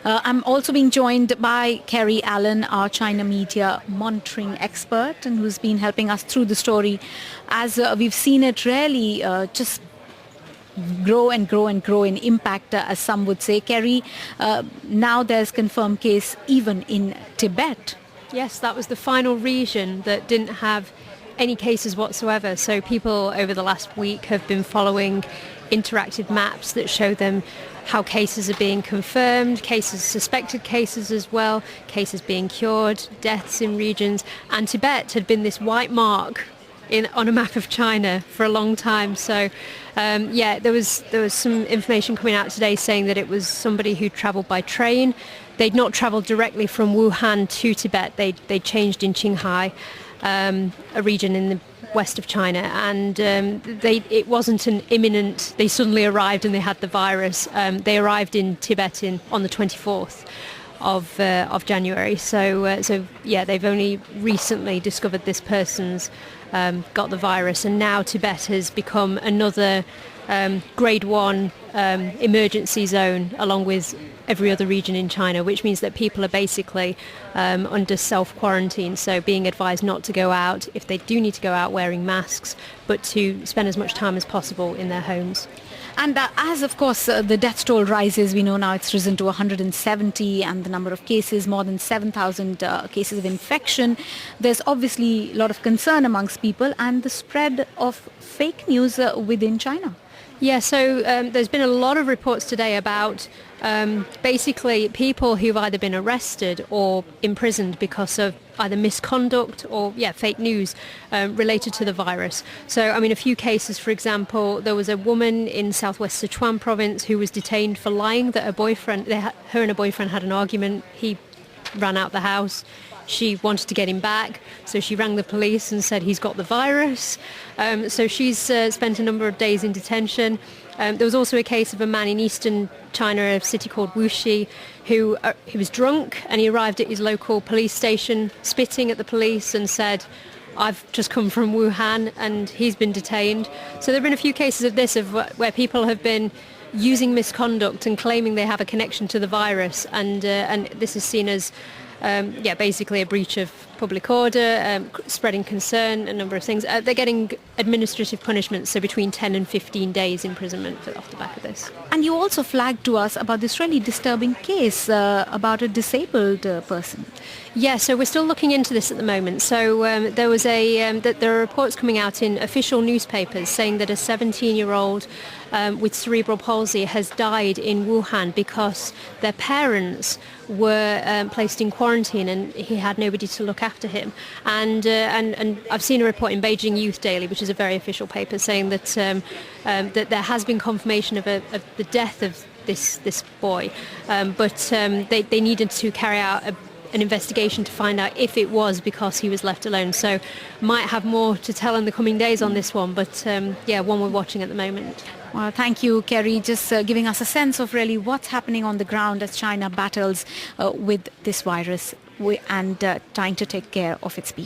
I'm also being joined by Kerry Allen, our China media monitoring expert, and who's been helping us through the story as we've seen it really just grow and grow and grow in impact, as some would say. Kerry, now there's confirmed case even in Tibet. Yes, that was the final region that didn't have any cases whatsoever. So people over the last week have been following interactive maps that show them how cases are being confirmed, cases, suspected cases as well, cases being cured, deaths in regions. And Tibet had been this white mark on a map of China for a long time. So there was some information coming out today saying that it was somebody who travelled by train. They'd not travelled directly from Wuhan to Tibet. They changed in Qinghai, a region in the west of China, and it wasn't an imminent, they suddenly arrived and they had the virus. They arrived in Tibet on the 24th of January. So they've only recently discovered this person's got the virus, and now Tibet has become another grade 1 emergency zone along with every other region in China, which means that people are basically under self-quarantine, so being advised not to go out, if they do need to go out, wearing masks, but to spend as much time as possible in their homes. And as, of course, the death toll rises, we know now it's risen to 170, and the number of cases, more than 7,000 cases of infection. There's obviously a lot of concern amongst people and the spread of fake news within China. Yeah, so there's been a lot of reports today about basically people who've either been arrested or imprisoned because of either misconduct or fake news related to the virus. So, I mean, a few cases, for example, there was a woman in southwest Sichuan province who was detained for lying that her and her boyfriend had an argument. He ran out the house. She wanted to get him back, so she rang the police and said he's got the virus. So she's spent a number of days in detention. There was also a case of a man in eastern China, a city called Wuxi, who he was drunk and he arrived at his local police station spitting at the police and said, "I've just come from Wuhan," and he's been detained. So there have been a few cases of this, where people have been using misconduct and claiming they have a connection to the virus, and this is seen as basically a breach of public order, spreading concern, a number of things. They're getting administrative punishments, so between 10 and 15 days imprisonment off the back of this. And you also flagged to us about this really disturbing case about a disabled person. Yeah, so we're still looking into this at the moment. So there are reports coming out in official newspapers saying that a 17-year-old with cerebral palsy has died in Wuhan because their parents were placed in quarantine and he had nobody to look after him. And I've seen a report in Beijing Youth Daily, which is a very official paper, saying that that there has been confirmation of the death of this boy, but they needed to carry out an investigation to find out if it was because he was left alone. So might have more to tell in the coming days on this one, but one we're watching at the moment. Well, thank you, Kerry, just giving us a sense of really what's happening on the ground as China battles with this virus and trying to take care of its people.